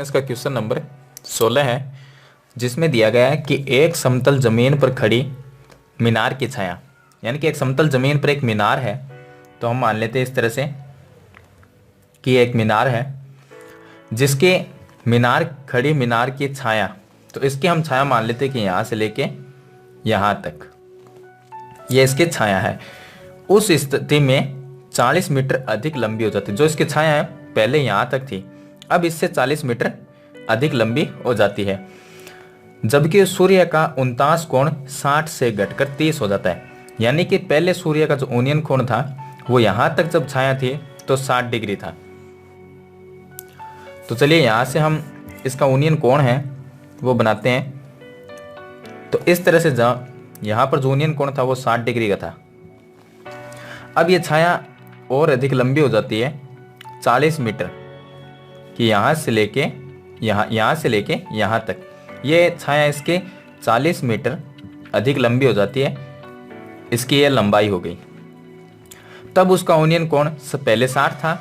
इसका question number 16 है, जिसमें दिया गया है कि एक समतल जमीन पर खड़ी मीनार की छाया, यानी कि एक समतल जमीन पर एक मीनार है। तो हम मान लेते हैं इस तरह से कि एक मीनार है जिसके खड़ी मीनार की छाया, तो इसकी हम छाया मान लेते हैं कि यहाँ से लेके यहाँ तक ये इसकी छाया है। उस स्थिति में 40 मीटर अधिक लंबी हो जाती है। जो इसकी छाया है पहले यहाँ तक थी, अब इससे 40 मीटर अधिक लंबी हो जाती है, जबकि सूर्य का 49 कोण 60 से घटकर 30 हो जाता है। यानी कि पहले सूर्य का जो ओनियन कोण था वो यहाँ तक जब छाया थी तो 60 डिग्री था। तो चलिए यहाँ से हम इसका ओनियन कोण है वो बनाते हैं। तो इस तरह से यहाँ पर जो ओनियन कोण था वो 60 डिग्री का था। अब ये छाया और अधिक लंबी हो जाती है 40 मीटर कि यहाँ से लेके यहाँ तक ये छाया इसके 40 मीटर अधिक लंबी हो जाती है, इसकी ये लंबाई हो गई। तब उसका ओनियन कोण पहले 60 था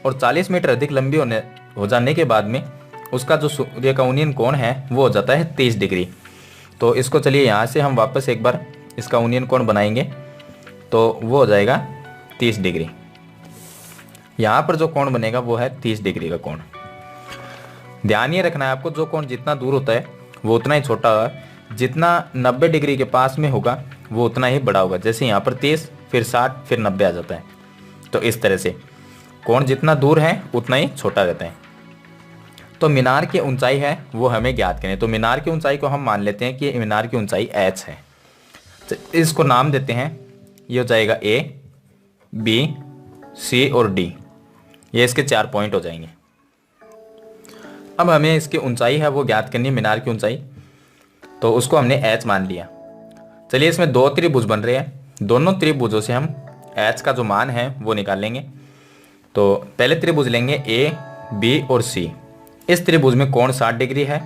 और 40 मीटर अधिक लंबी हो जाने के बाद में उसका जो सूर्य का ओनियन कोण है वो हो जाता है 30 डिग्री। तो इसको चलिए यहाँ से हम वापस एक बार इसका ओनियन कोण बनाएंगे, तो वो हो जाएगा 30 डिग्री। यहाँ पर जो कोण बनेगा वो है 30 डिग्री का कोण। ध्यान ये रखना है आपको, जो कोण जितना दूर होता है वो उतना ही छोटा होगा, जितना 90 डिग्री के पास में होगा वो उतना ही बड़ा होगा। जैसे यहाँ पर 30 फिर 60 फिर 90 आ जाता है। तो इस तरह से कोण जितना दूर है उतना ही छोटा रहता है। तो मीनार की ऊंचाई है वो हमें ज्ञात करनी है। तो मीनार की ऊंचाई को हम मान लेते हैं कि मीनार की ऊंचाई h है। तो इसको नाम देते हैं, ये हो जाएगा A, B, C और D। ये इसके 4 पॉइंट हो जाएंगे। अब हमें इसकी ऊंचाई है वो ज्ञात करनी है, मीनार की ऊंचाई। तो उसको हमने h मान लिया। चलिए इसमें 2 त्रिभुज बन रहे हैं, दोनों त्रिभुजों से हम h का जो मान है वो निकालेंगे। तो पहले त्रिभुज लेंगे A, B और C। इस त्रिभुज में कोण 60 डिग्री है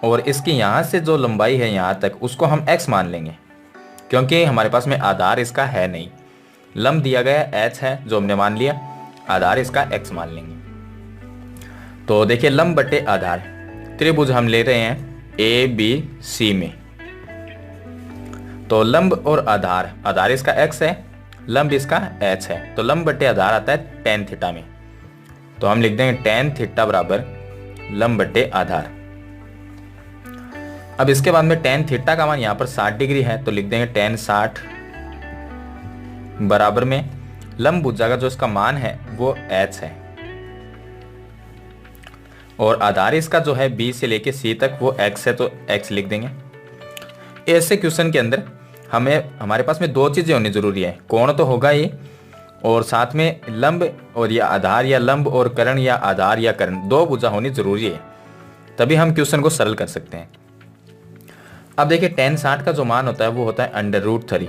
और इसकी यहाँ से जो लंबाई है यहाँ तक उसको हम x मान लेंगे, क्योंकि हमारे पास में आधार इसका है नहीं। लंब दिया गया h है जो हमने मान लिया, आधार इसका x मान लेंगे। तो देखिए लंब बटे आधार, त्रिभुज हम ले रहे हैं A, B, C में। तो लंब और आधार इसका x है, लंब इसका h है। तो लंब बटे आधार आता है tan थीटा में। तो हम लिख देंगे tan थीटा बराबर लंब बटे आधार। अब इसके बाद में tan थीटा का मान यहाँ पर 60 डिग्री है, तो लिख देंगे tan 60 बराबर में लंब भुजा का जो इसका मान है वो h है और आधार इसका जो है B से लेके C तक वो x है, तो x लिख देंगे। ऐसे क्वेश्चन के अंदर हमारे पास में 2 चीजें होनी जरूरी है, कोण तो होगा ही और साथ में लंब और या आधार या लंब और कर्ण या आधार या कर्ण 2 भुजा होनी जरूरी है, तभी हम क्वेश्चन को सरल कर सकते हैं। अब देखिए tan 60 का जो मान होता है वो होता है √3।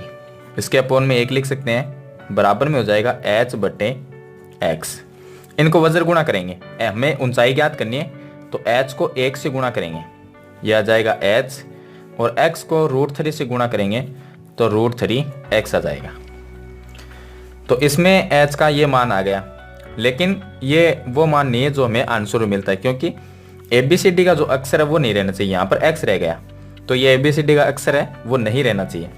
इसके अपोन में 1 लिख सकते हैं, बराबर में हो जाएगा h बटे x। इनको वज्र गुणा करेंगे, हमें ऊंचाई ज्ञात करनी है तो h को 1 से गुणा करेंगे, यह आ जाएगा h, और x को √3 से गुणा करेंगे तो √3x आ जाएगा। तो इसमें h का ये मान आ गया, लेकिन ये वो मान नहीं है जो हमें आंसर में मिलता है, क्योंकि ABCD का जो अक्षर है वो नहीं रहना चाहिए। यहाँ पर x रह गया, तो ये ABCD का अक्षर है वो नहीं रहना चाहिए।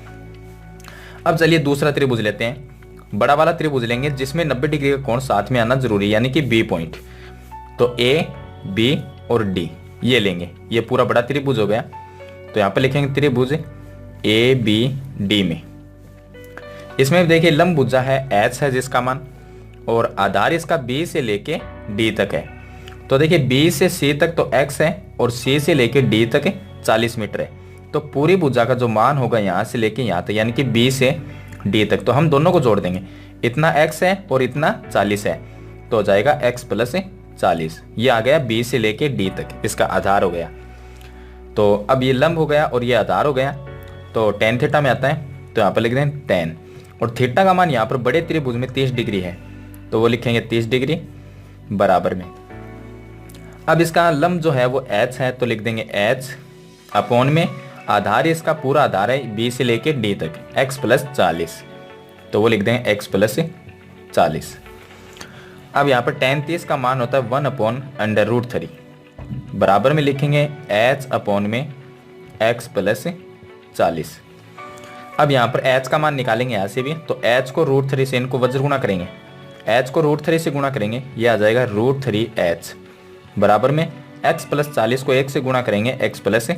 अब चलिए दूसरा त्रिभुज लेते हैं, बड़ा वाला त्रिभुज लेंगे जिसमें 90 डिग्री का कोण साथ में आना जरूरी है, यानी कि B पॉइंट। तो A, B और D ये लेंगे, ये पूरा बड़ा त्रिभुज हो गया। तो यहाँ पर लिखेंगे त्रिभुज ABD में। इसमें देखिए लंब भुजा है h है जिसका मान, और आधार इसका B से लेके D तक है। तो देखिए B से C तक तो x है और C से लेके D तक 40 मीटर है। तो पूरी भुजा का जो मान होगा यहाँ से लेके यहाँ तक, यानी कि B से D तक, तो हम दोनों को जोड़ देंगे, इतना x है और इतना 40 है, तो हो जाएगा x + 40। ये आ गया B से लेके D तक, इसका आधार हो गया। तो अब ये लंब हो गया और ये आधार हो गया, तो tan थीटा में आता है, तो यहाँ पर लिख दें tan, और थीटा का मान यहाँ पर बड़े त्रिभुज में 30 डिग्री है, तो वो लिखेंगे 30 डिग्री बराबर में। अब इसका लंब जो है वो h है, तो लिख देंगे h अपोन में आधार इसका पूरा आधार है B से लेके D तक x + 40, तो वो लिख देंगे x + 40। अब यहाँ पर tan 30 का मान होता है 1/√3। बराबर में लिखेंगे h अपॉन में x प्लस 40। अब यहाँ पर h का मान निकालेंगे यहाँ से भी, तो h को √3 से इनको वज्र गुणा करेंगे, h को √3 से गुणा करेंगे, ये आ जाएगा √3h बराबर में x प्लस 40 को 1 से गुणा करेंगे, x प्लस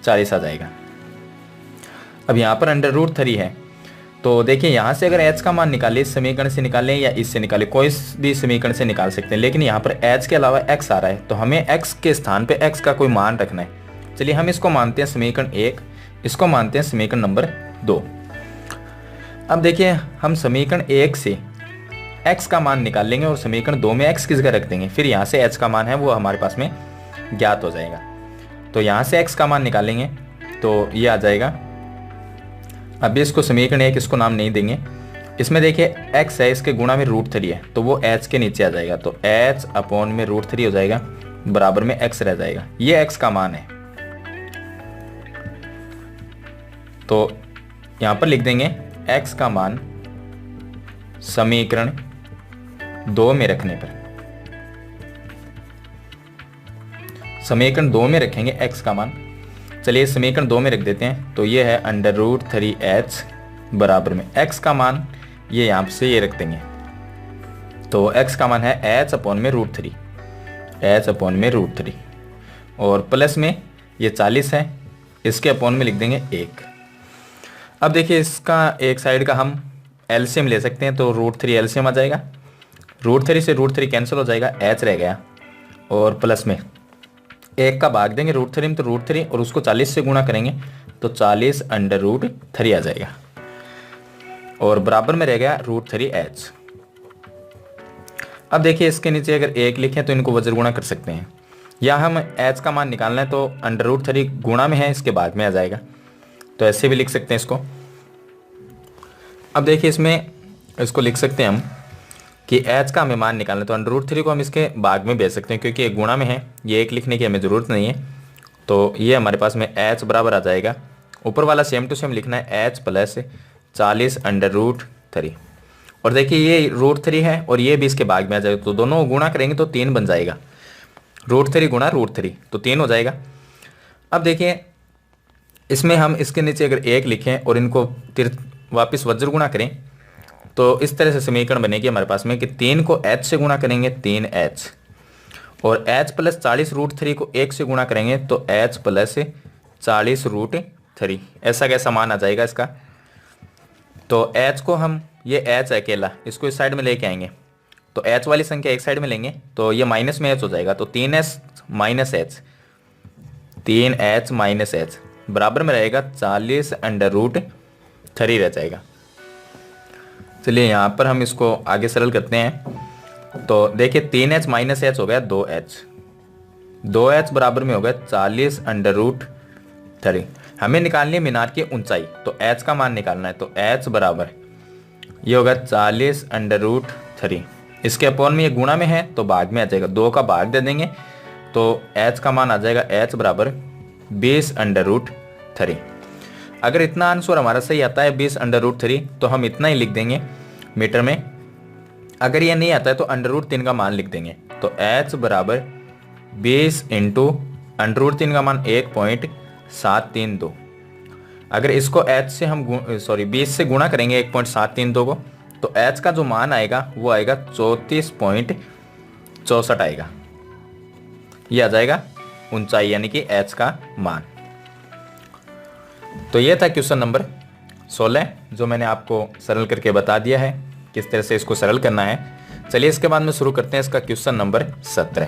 40 आ जाएगा। अब यहाँ पर √3 है, तो देखिए यहाँ से अगर h का मान निकाले, इस समीकरण से निकालें या इससे निकालें, कोई भी समीकरण से निकाल सकते हैं, लेकिन यहाँ पर h के अलावा x आ रहा है, तो हमें x के स्थान पे x का कोई मान रखना है। चलिए हम इसको मानते हैं समीकरण 1, इसको मानते हैं समीकरण नंबर 2। अब देखिए हम समीकरण 1 से x का मान निकाल लेंगे और समीकरण 2 में x की जगह रख देंगे, फिर यहाँ से h का मान है वो हमारे पास में ज्ञात हो जाएगा। तो यहाँ से x का मान निकालेंगे तो ये आ जाएगा। अब इसको समीकरण 1 इसको नाम नहीं देंगे, इसमें देखिए x है, इसके गुणा में √3 है, तो वो h के नीचे आ जाएगा, तो h अपॉन में √3 हो जाएगा, बराबर में x रह जाएगा। ये x का मान है, तो यहाँ पर लिख देंगे x का मान समीकरण 2 में रखने पर, समीकरण 2 में रखेंगे x का मान। चलिए समीकरण 2 में रख देते हैं, तो ये है √3h बराबर में x का मान, ये यहाँ से ये रख देंगे, तो x का मान है h अपॉन में √3, h अपॉन में √3 और प्लस में ये 40 है, इसके अपॉन में लिख देंगे 1। अब देखिए इसका एक साइड का हम एलसीएम ले सकते हैं, तो √3 एलसीएम आ जाएगा, √3 से √3 कैंसिल हो जाएगा, h रह गया और प्लस में 1 का भाग देंगे √3 में, तो √3 और उसको 40 से गुणा करेंगे तो 40√3 आ जाएगा और बराबर में रह गया √3h। अब देखिए इसके नीचे अगर 1 लिखें तो इनको वज्र गुणा कर सकते हैं, या हम h का मान निकालना है तो √3 गुणा में है, इसके बाद में आ जाएगा, तो ऐसे भी लिख सकते हैं इसको। अब देखिए इसमें इसको लिख सकते हैं हम कि h का हमें मान निकालना है, तो √3 को हम इसके भाग में भेज सकते हैं, क्योंकि एक गुणा में है, ये एक लिखने की हमें ज़रूरत नहीं है, तो ये हमारे पास में h बराबर आ जाएगा, ऊपर वाला सेम टू सेम लिखना है h प्लस 40√3, और देखिए ये √3 है और ये भी इसके भाग में आ जाएगा, तो दोनों गुणा करेंगे तो 3 बन जाएगा, √3 गुणा √3 तो 3 हो जाएगा। अब देखिए इसमें हम इसके नीचे अगर 1 लिखें और इनको फिर वापस वज्र गुणा करें, तो इस तरह से समीकरण बनेगी हमारे पास में कि 3 को h से गुणा करेंगे 3h, और h प्लस 40√3 को 1 से गुणा करेंगे तो h प्लस 40√3, ऐसा कैसा मान आ जाएगा इसका। तो h को हम, ये h है अकेला, इसको इस साइड में लेके आएंगे, तो h वाली संख्या एक साइड में लेंगे तो ये माइनस में h हो जाएगा, तो 3h minus h, 3h minus h बराबर में रहेगा 40√3 रह जाएगा। चलिए यहाँ पर हम इसको आगे सरल करते हैं, तो देखिए 3h माइनस h हो गया 2h बराबर में हो गया 40√3। हमें निकालनी है मीनार की ऊंचाई, तो h का मान निकालना है, तो h बराबर ये होगा 40√3, इसके अपॉन में ये गुणा में है तो भाग में आ जाएगा, 2 का भाग दे देंगे तो h का मान आ जाएगा h बराबर 20√3। अगर इतना आंसर हमारा सही आता है 20√3 तो हम इतना ही लिख देंगे मीटर में, अगर ये नहीं आता है तो √3 का मान लिख देंगे, तो h बराबर 20 इंटू √3 का मान 1.732। अगर इसको h से हम 20 से गुणा करेंगे 1.732 को, तो h का जो मान आएगा वो आएगा 34.64 आएगा, ये आ जाएगा ऊंचाई यानी कि h का मान। तो ये था क्वेश्चन नंबर 16 जो मैंने आपको सरल करके बता दिया है किस तरह से इसको सरल करना है। चलिए इसके बाद में शुरू करते हैं इसका क्वेश्चन नंबर 17।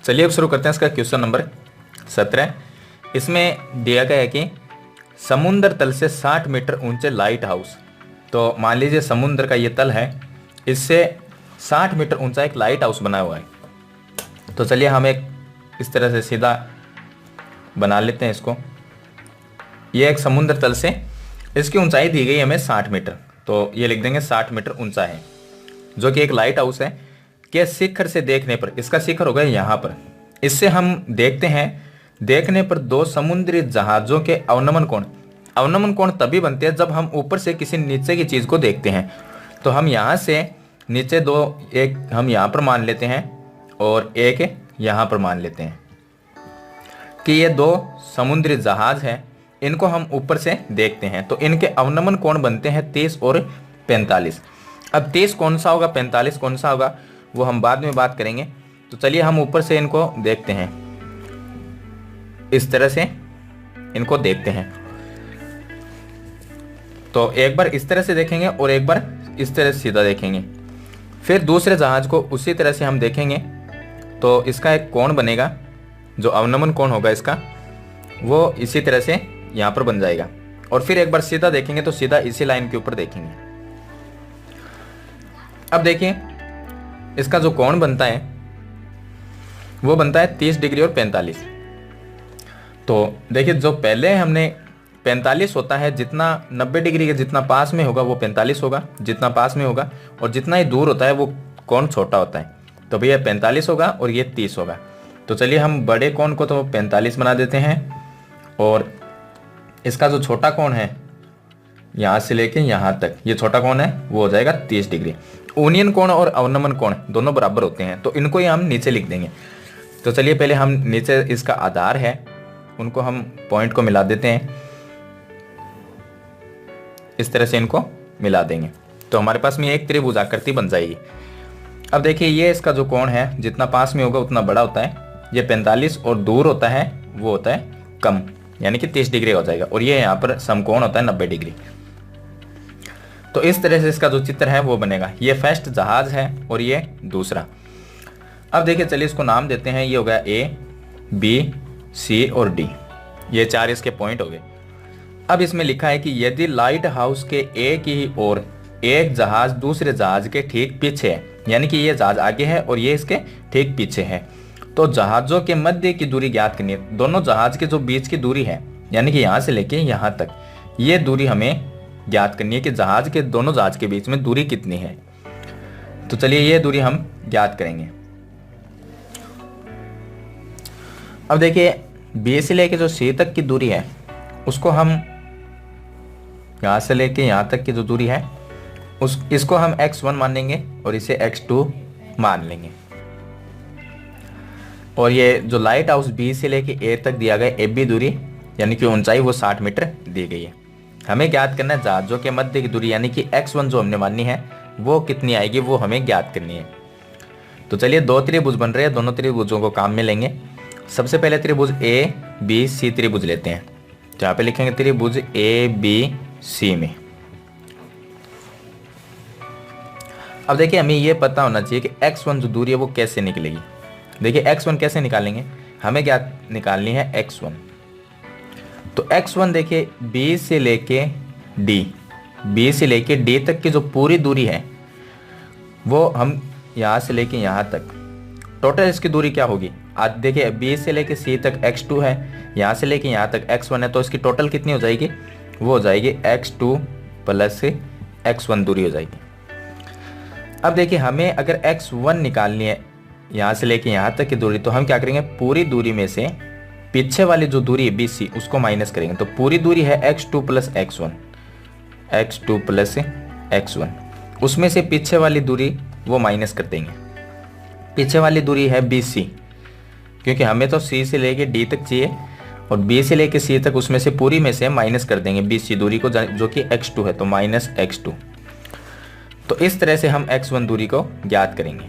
चलिए अब शुरू करते हैं इसका क्वेश्चन नंबर 17। इसमें दिया गया है कि समुद्र तल से 60 मीटर ऊंचे लाइट हाउस, तो मान लीजिए समुद्र का ये तल है, इससे 60 मीटर ऊंचा एक लाइट हाउस बना हुआ है। तो चलिए हम एक इस तरह से सीधा बना लेते हैं इसको। ये एक समुद्र तल से इसकी ऊंचाई दी गई हमें 60 मीटर, तो ये लिख देंगे 60 मीटर ऊंचा है, जो कि एक लाइट हाउस है कि शिखर से देखने पर, इसका शिखर होगा यहाँ पर, इससे हम देखते हैं, देखने पर 2 समुद्री जहाजों के अवनमन कोण तभी बनते हैं जब हम ऊपर से किसी नीचे की चीज को देखते हैं। तो हम यहाँ से नीचे 2, एक हम यहाँ पर मान लेते हैं और एक यहाँ पर मान लेते हैं कि ये दो समुद्री जहाज हैं, इनको हम ऊपर से देखते हैं तो इनके अवनमन कोण बनते हैं 30 और 45। अब 30 कौन सा होगा, 45 कौन सा होगा, वो हम बाद में बात करेंगे। तो चलिए हम ऊपर से इनको देखते हैं, इस तरह से इनको देखते हैं। तो एक बार इस तरह से देखेंगे और एक बार इस तरह से सीधा देखेंगे, फिर दूसरे जहाज को उसी तरह से हम देखेंगे तो इसका एक कोण बनेगा, जो अवनमन कोण होगा इसका वो इसी तरह से यहाँ पर बन जाएगा। और फिर एक बार सीधा देखेंगे तो सीधा इसी लाइन के ऊपर देखेंगे। अब देखिए इसका जो कोण बनता है वो बनता है 30 डिग्री और 45। तो देखिए जो पहले हमने 45 होता है, जितना 90 डिग्री के जितना पास में होगा वो 45 होगा, जितना पास में होगा, और जितना ही दूर होता है वो कोण छोटा होता है। तो भैया 45 होगा और ये 30 होगा। तो चलिए हम बड़े कोण को तो 45 बना देते हैं और इसका जो छोटा कोण है यहाँ से लेके यहाँ तक, ये छोटा कोण है वो हो जाएगा 30 डिग्री। ओनियन कोण और अवनमन कोण दोनों बराबर होते हैं तो इनको ही हम नीचे लिख देंगे। तो चलिए पहले हम नीचे इसका आधार है उनको हम पॉइंट को मिला देते हैं, इस तरह से इनको मिला देंगे तो हमारे पास में एक त्रिभुज आकृति बन जाएगी। अब देखिए ये इसका जो कोण है जितना पास में होगा उतना बड़ा होता है, ये 45 और दूर होता है वो होता है कम, यानी कि 30 डिग्री हो जाएगा। और ये यहाँ पर समकोण होता है 90 डिग्री। तो इस तरह से इसका जो चित्र है वो बनेगा। ये फर्स्ट जहाज है और ये दूसरा। अब देखिए चलिए इसको नाम देते हैं, ये हो गया A, B, C और D, ये 4 इसके पॉइंट हो गए। अब इसमें लिखा है कि यदि लाइट हाउस के एक ही ओर एक जहाज दूसरे जहाज के ठीक पीछे है, यानी कि ये जहाज आगे है और ये इसके ठीक पीछे है, तो जहाजों के मध्य की दूरी ज्ञात करनी है। दोनों जहाज के जो बीच की दूरी है, यानी कि यहाँ से लेके यहाँ तक, ये दूरी हमें ज्ञात करनी है कि जहाज के दोनों जहाज के बीच में दूरी कितनी है। तो चलिए ये दूरी हम ज्ञात करेंगे। अब देखिए बी से लेके जो सी तक की दूरी है उसको हम यहाँ से लेके यहाँ तक की जो दूरी है इसको हम x1 मान लेंगे और इसे x2 मान लेंगे। और ये जो लाइट हाउस बी से लेके ए तक दिया गया ए बी दूरी, यानी कि ऊंचाई वो 60 मीटर दी गई है। हमें ज्ञात करना है जहाजों के मध्य की दूरी, यानी कि x1 जो हमने माननी है वो कितनी आएगी, वो हमें ज्ञात करनी है। तो चलिए दो त्रिभुज बन रहे हैं, दोनों त्रिभुजों को काम में लेंगे। सबसे पहले त्रिभुज ए बी सी त्रिभुज लेते हैं, जहाँ पे लिखेंगे त्रिभुज ए बी सी में। अब देखिए हमें ये पता होना चाहिए कि x1 जो दूरी है वो कैसे निकलेगी। देखिए x1 कैसे निकालेंगे, हमें क्या निकालनी है x1। तो x1 देखिए b से लेके d तक की जो पूरी दूरी है वो हम यहाँ से लेके यहाँ तक, टोटल इसकी दूरी क्या होगी। आज देखिए b से लेके c तक x2 है, यहाँ से लेके यहाँ तक x1 है, तो इसकी टोटल कितनी हो जाएगी, वो हो जाएगी x2 प्लस x1 दूरी हो जाएगी। अब देखिए हमें अगर x1 निकालनी है यहाँ से लेके यहाँ तक की दूरी, तो हम क्या करेंगे, पूरी दूरी में से पीछे वाली जो दूरी है BC उसको माइनस करेंगे। तो पूरी दूरी है x2 प्लस x1, उसमें से पीछे वाली दूरी वो माइनस कर देंगे। पीछे वाली दूरी है BC, क्योंकि हमें तो C से लेके D तक चाहिए और B से लेके C तक, उसमें से पूरी में से माइनस कर देंगे BC दूरी को, जो कि x2 है, तो माइनस x2। तो इस तरह से हम x1 दूरी को ज्ञात करेंगे।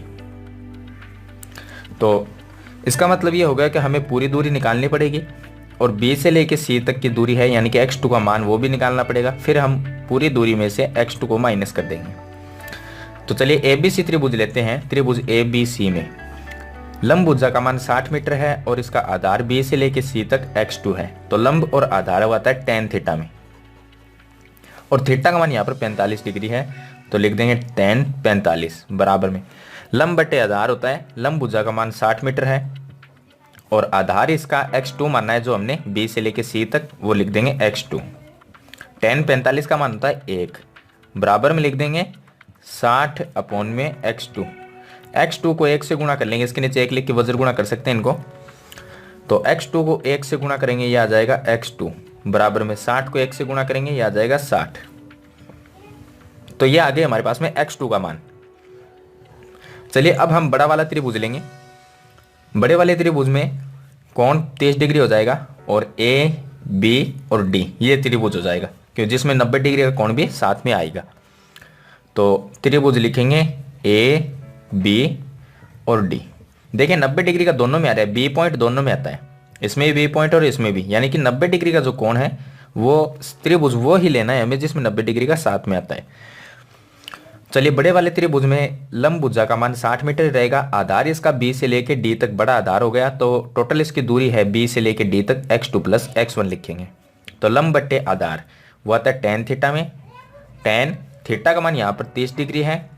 तो इसका मतलब ये होगा कि हमें पूरी दूरी निकालनी पड़ेगी और B से लेके C तक की दूरी है, यानी कि x2 का मान वो भी निकालना पड़ेगा। फिर हम पूरी दूरी में से x2 को माइनस कर देंगे। तो चलिए ABC त्रिभुज लेते हैं। त्रिभुज ABC में लंब भुजा का मान 60 मीटर है और इसका आधार B से लेके C तक x2 है। तो लंब और आधार होता है tan थीटा में, और थीटा का मान यहाँ पर 45 डिग्री है, तो लिख देंगे tan 45 बराबर में लंब बटे आधार होता है। लंब भुजा का मान 60 मीटर है और आधार इसका x2 मानना है, जो हमने B से लेके C तक, वो लिख देंगे x2। tan 45 का मान होता है 1 बराबर में लिख देंगे 60 अपॉन में x2 को 1 से गुणा कर लेंगे, इसके नीचे 1 लिख के वज्र गुणा कर सकते हैं इनको। तो x2 को 1 से गुणा करेंगे, ये आ जाएगा x2 बराबर में 60 को 1 से गुणा करेंगे, ये आ जाएगा 60। तो ये आ गया हमारे पास में x2 का मान। चलिए अब हम बड़ा वाला त्रिभुज लेंगे। बड़े वाले त्रिभुज में कोण 30 डिग्री हो जाएगा और ए बी और डी ये त्रिभुज हो जाएगा, क्योंकि जिसमें 90 डिग्री का कोण भी साथ में आएगा। तो त्रिभुज लिखेंगे ए बी और डी। देखिए 90 डिग्री का दोनों में आ रहा है, बी पॉइंट दोनों में आता है, इसमें भी बी पॉइंट और इसमें भी, यानी कि 90 डिग्री का जो कोण है वो त्रिभुज वो ही लेना है हमें जिसमें 90 डिग्री का साथ में आता है। चलिए बड़े वाले त्रिभुज में लंब भुजा का मान 60 मीटर रहेगा। आधार इसका बी से लेके डी तक बड़ा आधार हो गया, तो टोटल इसकी दूरी है बी से लेके डी तक x2 प्लस x1 लिखेंगे। तो लंब बट्टे आधार वो आता है tan थीटा में, tan थीटा का मान यहाँ पर 30 डिग्री है,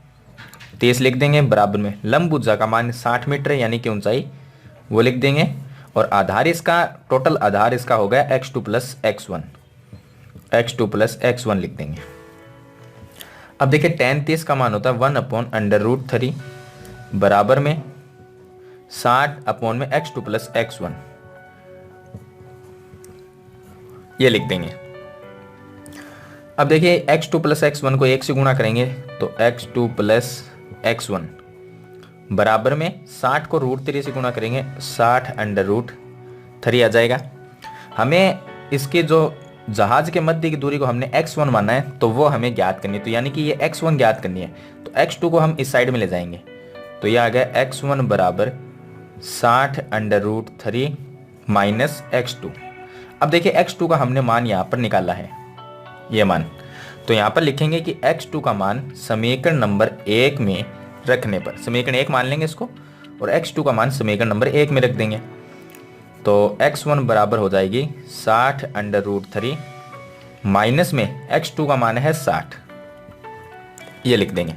30 लिख देंगे बराबर में लंब भुजा का मान 60 मीटर है यानी कि ऊंचाई वो लिख देंगे, और आधार इसका टोटल आधार इसका हो गया x2 plus x1, x2 plus x1 लिख देंगे। अब देखिए tan 30 का मान होता है 1/√3 बराबर में 60 अपॉन में x2 प्लस x1 ये लिख देंगे। अब देखिए x2 प्लस x1 को 1 से गुणा करेंगे तो x2 प्लस x1 बराबर में 60 को √3 से गुणा करेंगे 60/√3 आ जाएगा। हमें इसके जो जहाज के मध्य की दूरी को हमने x1 माना है तो वो हमें ज्ञात करनी है, तो यानी कि ये x1 ज्ञात करनी है, तो x2 को हम इस साइड में ले जाएंगे, तो ये आ गया x1 बराबर 60/√3 माइनस x2। अब देखिए x2 का हमने मान यहाँ पर निकाला है, ये मान, तो यहाँ पर लिखेंगे कि x2 का मान समीकरण नंबर 1 में रखने पर, समीकरण 1 मान लेंगे इसको, और x2 का मान समीकरण नंबर 1 में रख देंगे, तो x1 बराबर हो जाएगी 60/√3 माइनस में x2 का मान है 60 ये लिख देंगे।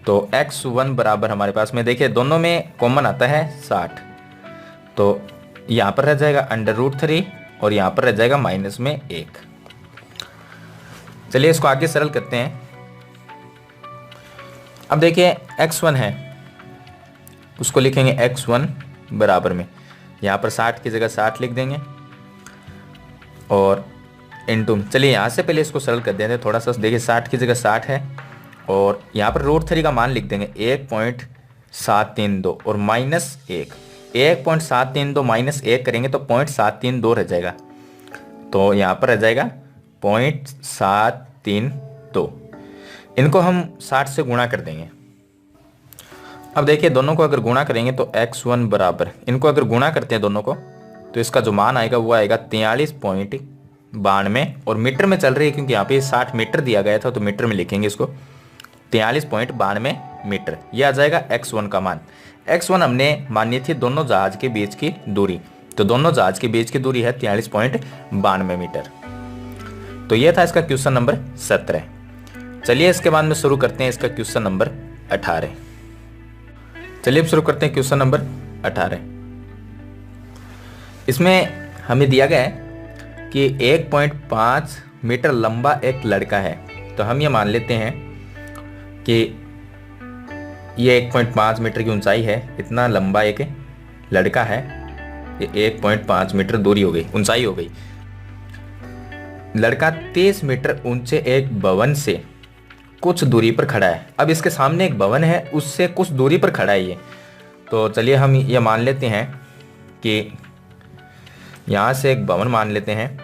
तो x1 बराबर हमारे पास में देखिए दोनों में कॉमन आता है 60, तो यहाँ पर रह जाएगा √3 और यहाँ पर रह जाएगा माइनस में 1। चलिए इसको आगे सरल करते हैं। अब देखिए x1 है उसको लिखेंगे x1 बराबर में, यहाँ पर 60 की जगह 60 लिख देंगे और इनटू, चलिए यहाँ से पहले इसको सरल कर देते हैं थोड़ा सा। देखिए 60 की जगह 60 है और यहाँ पर √3 का मान लिख देंगे 1.732 और माइनस 1.732 माइनस 1 करेंगे तो 0.732 रह जाएगा, तो यहाँ पर रह जाएगा 0.732। इनको हम 60 से गुणा कर देंगे। अब देखिए दोनों को अगर गुणा करेंगे तो x1 बराबर, इनको अगर गुणा करते हैं दोनों को तो इसका जो मान आएगा वो आएगा 43.92, और मीटर में चल रही है क्योंकि यहाँ पे 60 मीटर दिया गया था तो मीटर में लिखेंगे इसको 43.92 मीटर, ये आ जाएगा x1 का मान। x1 हमने मानी थी दोनों जहाज के बीच की दूरी, तो दोनों जहाज के बीच की दूरी है 43.92 मीटर। तो ये था इसका क्वेश्चन नंबर 17। चलिए इसके बाद में शुरू करते हैं इसका क्वेश्चन नंबर 18। चलिए अब शुरू करते हैं क्वेश्चन नंबर 18। इसमें हमें दिया गया है कि 1.5 मीटर लंबा एक लड़का है, तो हम ये मान लेते हैं कि ये 1.5 मीटर की ऊंचाई है, इतना लंबा एक लड़का है, ये 1.5 मीटर दूरी हो गई, ऊंचाई हो गई। लड़का 30 मीटर ऊंचे एक भवन से कुछ दूरी पर खड़ा है। अब इसके सामने एक भवन है, उससे कुछ दूरी पर खड़ा है ये, तो चलिए हम ये मान लेते हैं कि यहाँ से एक भवन मान लेते हैं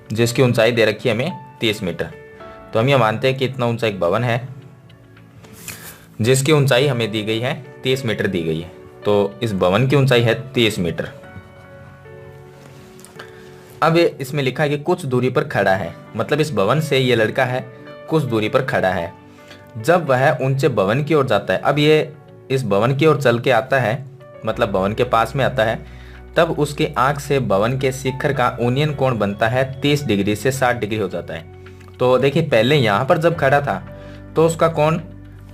जिसकी ऊंचाई दे रखी है हमें 30 मीटर। तो हम ये मानते हैं कि इतना ऊंचा एक भवन है जिसकी ऊंचाई हमें दी गई है 30 मीटर दी गई है, तो इस भवन की ऊंचाई है 30 मीटर। अब इसमें लिखा है कि कुछ दूरी पर खड़ा है, मतलब इस भवन से ये लड़का है कुछ दूरी पर खड़ा है। जब वह ऊंचे भवन की ओर जाता है, अब ये इस भवन की ओर चल के आता है, मतलब भवन के पास में आता है, तब उसकी आंख से भवन के शिखर का ऊनियन कोण बनता है 30 डिग्री से 60 डिग्री हो जाता है। तो देखिए पहले यहाँ पर जब खड़ा था तो उसका कोण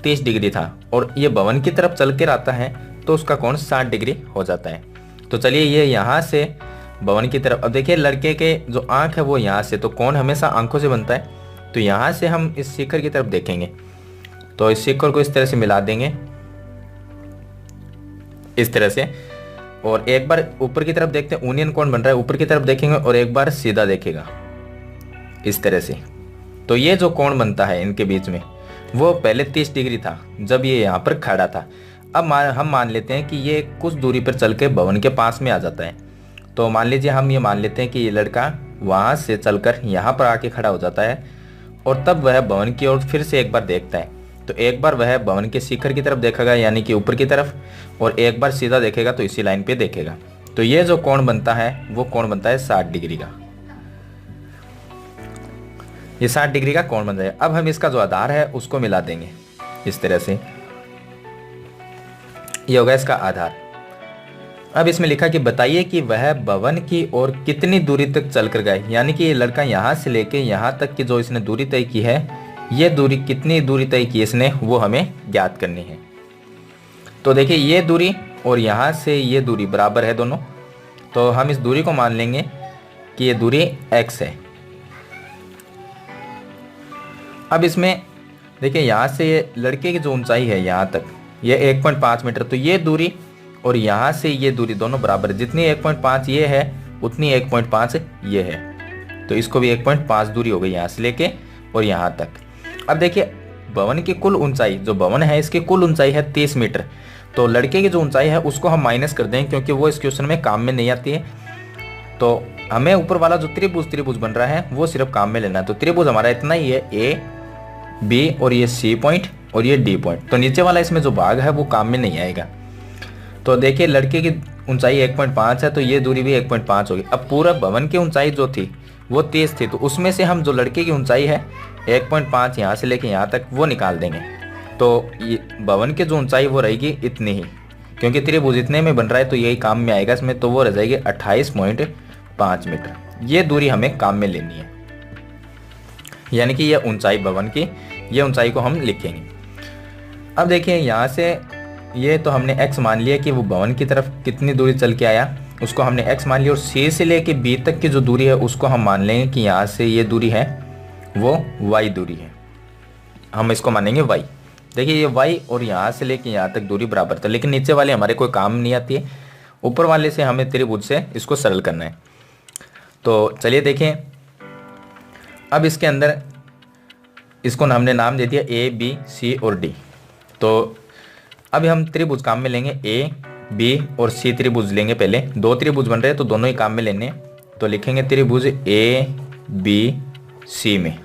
30 डिग्री था, और ये भवन की तरफ चल के आता है तो उसका कोण 60 डिग्री हो जाता है। तो चलिए ये यहाँ से भवन की तरफ, अब देखिए लड़के के जो आंख है वो यहाँ से, तो कोण हमेशा आंखों से बनता है, तो यहाँ से हम इस शिखर की तरफ देखेंगे, तो इस शिखर को इस तरह से मिला देंगे इस तरह से, और एक बार ऊपर की तरफ देखते हैं यूनियन कोण बन रहा है, ऊपर की तरफ देखेंगे और एक बार सीधा देखेगा इस तरह से। तो ये जो कोण बनता है इनके बीच में वो पहले 30 डिग्री था जब ये यहाँ पर खड़ा था। अब हम मान लेते हैं कि ये कुछ दूरी पर चल के भवन के पास में आ जाता है। तो मान लीजिए हम ये मान लेते हैं कि ये लड़का वहाँ से चलकर यहाँ पर आके खड़ा हो जाता है और तब वह भवन की ओर फिर से एक बार देखता है। तो एक बार वह भवन के शिखर की तरफ देखेगा यानी कि ऊपर की तरफ, और एक बार सीधा देखेगा तो इसी लाइन पे देखेगा। तो ये जो कोण बनता है वो कोण बनता है 60 डिग्री का। ये 60 डिग्री का कोण बन जाएगा। अब हम इसका जो आधार है उसको मिला देंगे इस तरह से, ये होगा इसका आधार। अब इसमें लिखा कि बताइए कि वह भवन की ओर कितनी दूरी तक चल कर गए, यानी कि ये लड़का यहाँ से लेके यहाँ तक की जो इसने दूरी तय की है, ये दूरी कितनी दूरी तय की इसने वो हमें ज्ञात करनी है। तो देखिए ये दूरी और यहाँ से ये दूरी बराबर है दोनों, तो हम इस दूरी को मान लेंगे कि ये दूरी x है। अब इसमें देखिए यहाँ से ये लड़के की जो ऊंचाई है यहाँ तक ये 1.5 मीटर, तो ये दूरी और यहाँ से ये दूरी दोनों बराबर है। जितनी 1.5 ये है उतनी 1.5 ये है, तो इसको भी 1.5 दूरी हो गई यहाँ से लेके और यहाँ तक। अब देखिए भवन की कुल ऊंचाई, जो भवन है इसकी कुल ऊंचाई है 30 मीटर, तो लड़के की जो ऊंचाई है उसको हम माइनस कर दें क्योंकि वो इस क्वेश्चन में काम में नहीं आती है। तो हमें ऊपर वाला जो त्रिभुज बन रहा है वो सिर्फ काम में लेना है। तो त्रिभुज हमारा इतना ही है, ए बी और ये सी पॉइंट और ये डी पॉइंट, तो नीचे वाला इसमें जो भाग है वो काम में नहीं आएगा। तो देखिए लड़के की ऊंचाई 1.5 है तो ये दूरी भी 1.5 होगी। अब पूरा भवन की ऊंचाई जो थी वो 30 थी, तो उसमें से हम जो लड़के की ऊंचाई है 1.5 यहाँ से लेके यहाँ तक वो निकाल देंगे। तो ये भवन की जो ऊंचाई वो रहेगी इतनी ही, क्योंकि त्रिभुज इतने में बन रहा है तो यही काम में आएगा इसमें, तो वो रह जाएगी 28.5 मीटर। ये दूरी हमें काम में लेनी है, यानी कि ये ऊंचाई भवन की, ये ऊंचाई को हम लिखेंगे। अब देखिए यहाँ से ये तो हमने x मान लिया कि वो भवन की तरफ कितनी दूरी चल के आया, उसको हमने x मान लिया, और c से लेके b तक की जो दूरी है उसको हम मान लेंगे कि यहाँ से ये दूरी है वो y दूरी है, हम इसको मानेंगे y। देखिए ये y और यहाँ से लेके यहाँ तक दूरी बराबर था, लेकिन नीचे वाले हमारे कोई काम नहीं आती है, ऊपर वाले से हमें त्रिभुज से इसको सरल करना है। तो चलिए देखें, अब इसके अंदर इसको हमने नाम दे दिया ए बी सी और डी। तो अब हम त्रिभुज काम में लेंगे, ए बी और सी त्रिभुज लेंगे। पहले दो त्रिभुज बन रहे हैं तो दोनों ही काम में लेने, तो लिखेंगे त्रिभुज ए बी सी में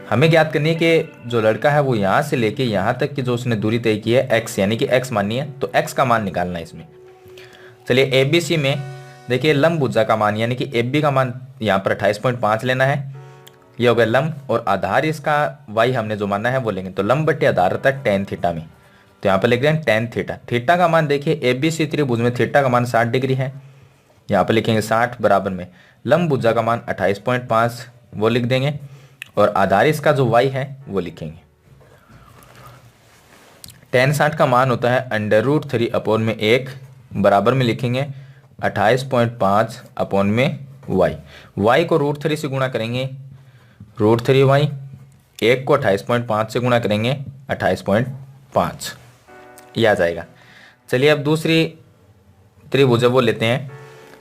हमें ज्ञात करनी है कि जो लड़का है वो यहाँ से लेके यहाँ तक की जो उसने दूरी तय की है x, यानी कि x माननी है, तो x का मान निकालना है इसमें। चलिए ए बी सी में देखिए लंब भुजा का मान, यानी कि ए बी का मान यहाँ पर 28.5 लेना है, ये हो गया लंब, और आधार इसका y हमने जो माना है वो लेंगे। तो लंब बट्टे आधार रहता है tan थीटा में, तो यहाँ पर लिख रहे हैं tan थीटा। थीटा का मान देखिए ए बी सी त्रिभुज में थीटा का मान 60 डिग्री है, यहाँ पर लिखेंगे 60 बराबर में लंब भुजा का मान 28.5 वो लिख देंगे, और आधार इसका जो y है वो लिखेंगे। tan 60 का मान होता है √3 अपॉन में 1 बराबर में लिखेंगे 28.5 अपॉन में y। y को √3 से गुणा करेंगे √3y, 1 को 28.5 से गुणा करेंगे 28.5, ये आ जाएगा। चलिए अब दूसरी त्रिभुज वो लेते हैं।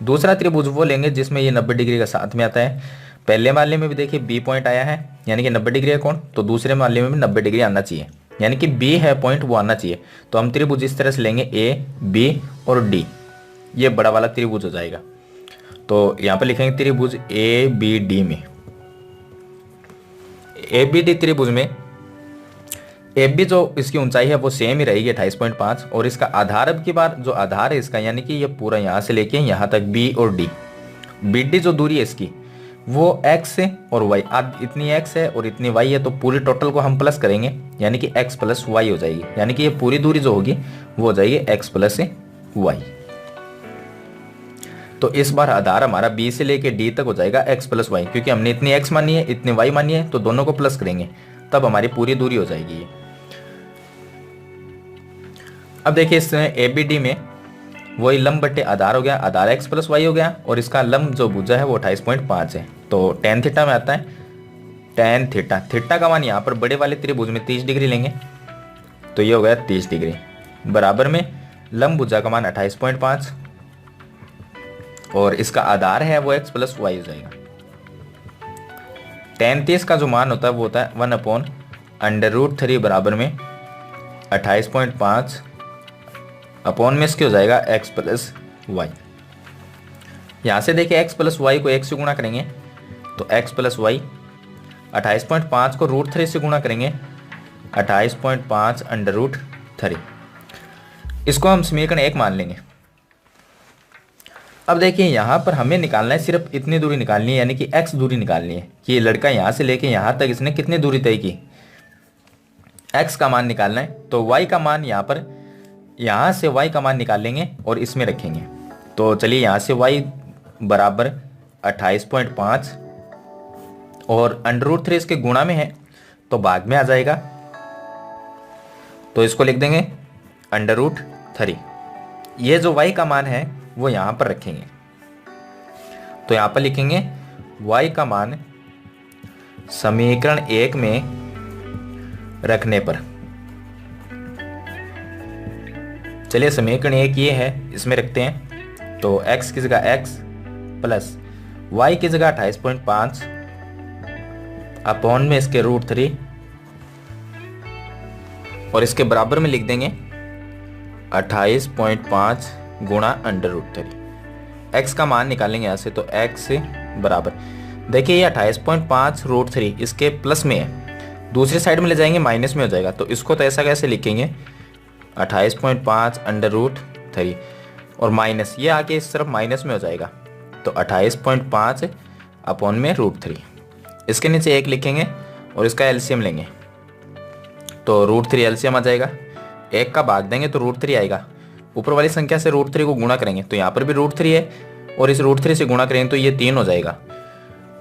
दूसरा त्रिभुज वो लेंगे जिसमें ये 90 डिग्री का साथ में आता है। पहले वाले में भी देखिए बी पॉइंट आया है, यानी कि 90 डिग्री है कोण, तो दूसरे वाले में भी 90 डिग्री आना चाहिए, यानी कि बी है पॉइंट वो आना चाहिए। तो हम त्रिभुज इस तरह से लेंगे ए बी और डी, ये बड़ा वाला त्रिभुज हो जाएगा। तो यहाँ पर लिखेंगे त्रिभुज ए बी डी में, ए बी डी त्रिभुज में ए बी जो इसकी ऊंचाई है वो सेम ही रहेगी 28.5, और इसका आधार अब की बार जो आधार है इसका, यानी कि ये पूरा यहाँ से लेके यहाँ तक बी और डी, बी डी जो दूरी है इसकी वो x है और y, अब इतनी x है और इतनी y है, तो पूरी टोटल को हम प्लस करेंगे, यानी कि x प्लस y हो जाएगी, यानी कि ये पूरी दूरी जो होगी वो हो जाएगी x प्लस y। तो इस बार आधार हमारा b से लेके d तक हो जाएगा x प्लस y, क्योंकि हमने इतनी x मानी है इतनी y मानी है, तो दोनों को प्लस करेंगे तब हमारी पूरी दूरी हो जाएगी ये। अब देखिए इसमें ए बी डी में वही लंब बट्टे आधार हो गया, आधार x प्लस वाई हो गया, और इसका लंब जो भुजा है वो 28.5 है। तो tan थीटा में आता है tan थीटा, थीटा का मान यहाँ पर बड़े वाले त्रिभुज में 30 डिग्री लेंगे, तो ये हो गया 30 डिग्री बराबर में लंब भुजा का मान 28.5, और इसका आधार है वो x प्लस वाई हो जाएगा। tan 30 का जो मान होता है वो होता है 1/√3 बराबर में 28.5 अपॉन में इसके हो जाएगा x प्लस वाई। यहाँ से देखिए x प्लस वाई को 1 से गुणा करेंगे तो x प्लस वाई, 28.5 को √3 से गुणा करेंगे 28.5 अंडर रूट 3। इसको हम समीकरण 1 मान लेंगे। अब देखिए यहाँ पर हमें निकालना है, सिर्फ इतनी दूरी निकालनी है, यानी कि x दूरी निकालनी है कि ये लड़का यहाँ से लेके यहाँ तक इसने कितनी दूरी तय की, x का मान निकालना है। तो y का मान यहाँ पर, यहाँ से y का मान निकाल लेंगे और इसमें रखेंगे। तो चलिए यहाँ से y बराबर 28.5 और अंडर रूट 3 इसके गुणा में है तो भाग में आ जाएगा, तो इसको लिख देंगे अंडर रूट 3। ये जो y का मान है वो यहाँ पर रखेंगे, तो यहाँ पर लिखेंगे y का मान समीकरण 1 में रखने पर। चलिए समीकरण 1 ये है, इसमें रखते हैं। तो x की जगह x प्लस y की जगह 28.5 अपॉन में इसके √3 और इसके बराबर में लिख देंगे 28.5 गुणा अंडर रूट 3। x का मान निकालेंगे यहाँ से, तो x बराबर, देखिए ये 28.5 √3 इसके प्लस में है, दूसरी साइड में ले जाएंगे माइनस में हो जाएगा। तो इसको तो ऐसा कैसे लिखेंगे 28.5 अंडर रूट 3 और माइनस ये आके इस तरफ माइनस में हो जाएगा, तो 28.5 अपॉन में √3। इसके नीचे 1 लिखेंगे और इसका एलसीएम लेंगे, तो √3 एलसीएम आ जाएगा। 1 का भाग देंगे तो √3 आएगा, ऊपर वाली संख्या से √3 को गुणा करेंगे तो यहाँ पर भी √3 है और इस √3 से गुणा करेंगे तो ये 3 हो जाएगा,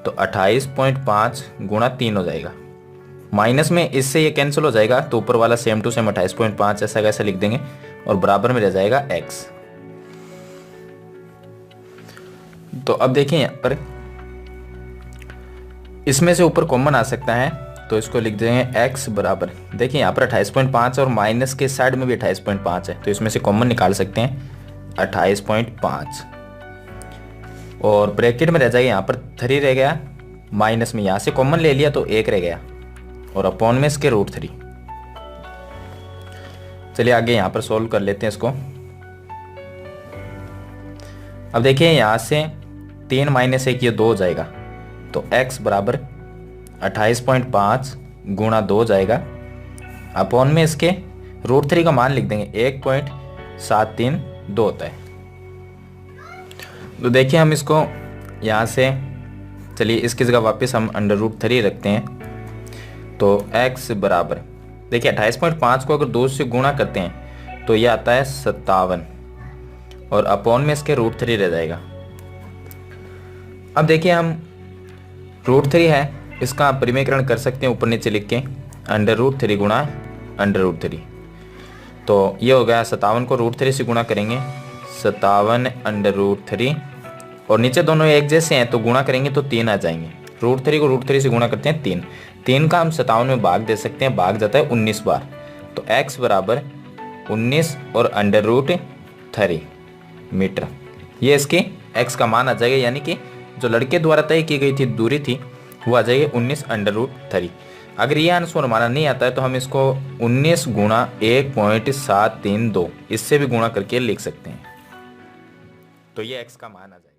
तो 28.5 गुणा 3 हो जाएगा। माइनस में इससे ये कैंसिल हो जाएगा, तो ऊपर वाला सेम टू सेम 28.5 ऐसा कैसा लिख देंगे और बराबर में रह जाएगा x। तो अब देखिए यहाँ पर इसमें से ऊपर कॉमन आ सकता है, तो इसको लिख देंगे x बराबर, देखिए यहाँ पर 28.5 और माइनस के साइड में भी 28.5 है, तो इसमें से कॉमन निकाल सकते हैं 28.5 और ब्रैकेट में रह जाएगा यहाँ पर 3 रह गया, माइनस में यहाँ से कॉमन ले लिया तो 1 रह गया और अपॉन में इसके √3। चलिए आगे यहाँ पर सोल्व कर लेते हैं इसको। अब देखिए यहाँ से 3 माइनस 1 ये 2 हो जाएगा, तो x बराबर 28.5 गुणा 2 जाएगा, अपॉन में इसके √3 का मान लिख देंगे 1.732 होता है। तो देखिए हम इसको यहाँ से, चलिए इसकी जगह वापस हम अंडर रूट 3 रखते हैं, तो x बराबर, देखिए 28.5 को अगर 2 से गुणा करते हैं तो ये आता है 57 और अपॉन में इसके √3 रह जाएगा। अब देखिए हम √3 है, इसका परिमेयकरण कर सकते हैं ऊपर नीचे लिख के, अंडर रूट 3 गुणा अंडर रूट 3, तो ये हो गया 57 को √3 से गुणा करेंगे 57 अंडर रूट 3 और नीचे दोनों एक जैसे हैं तो गुणा करेंगे तो 3 आ जाएंगे। √3 को √3 से गुणा करते हैं 3 का हम 57 में भाग दे सकते हैं, भाग जाता है 19 बार, तो x बराबर 19 और अंडर रूट 3 मीटर, ये इसके x का मान आ जाएगा, यानी कि जो लड़के द्वारा तय की गई थी दूरी थी वो आ जाएगी 19 अंडर रूट 3। अगर ये आंसर हमारा नहीं आता है तो हम इसको 19 गुणा 1.732 इससे भी गुणा करके लिख सकते हैं, तो ये x का मान आ जाएगा।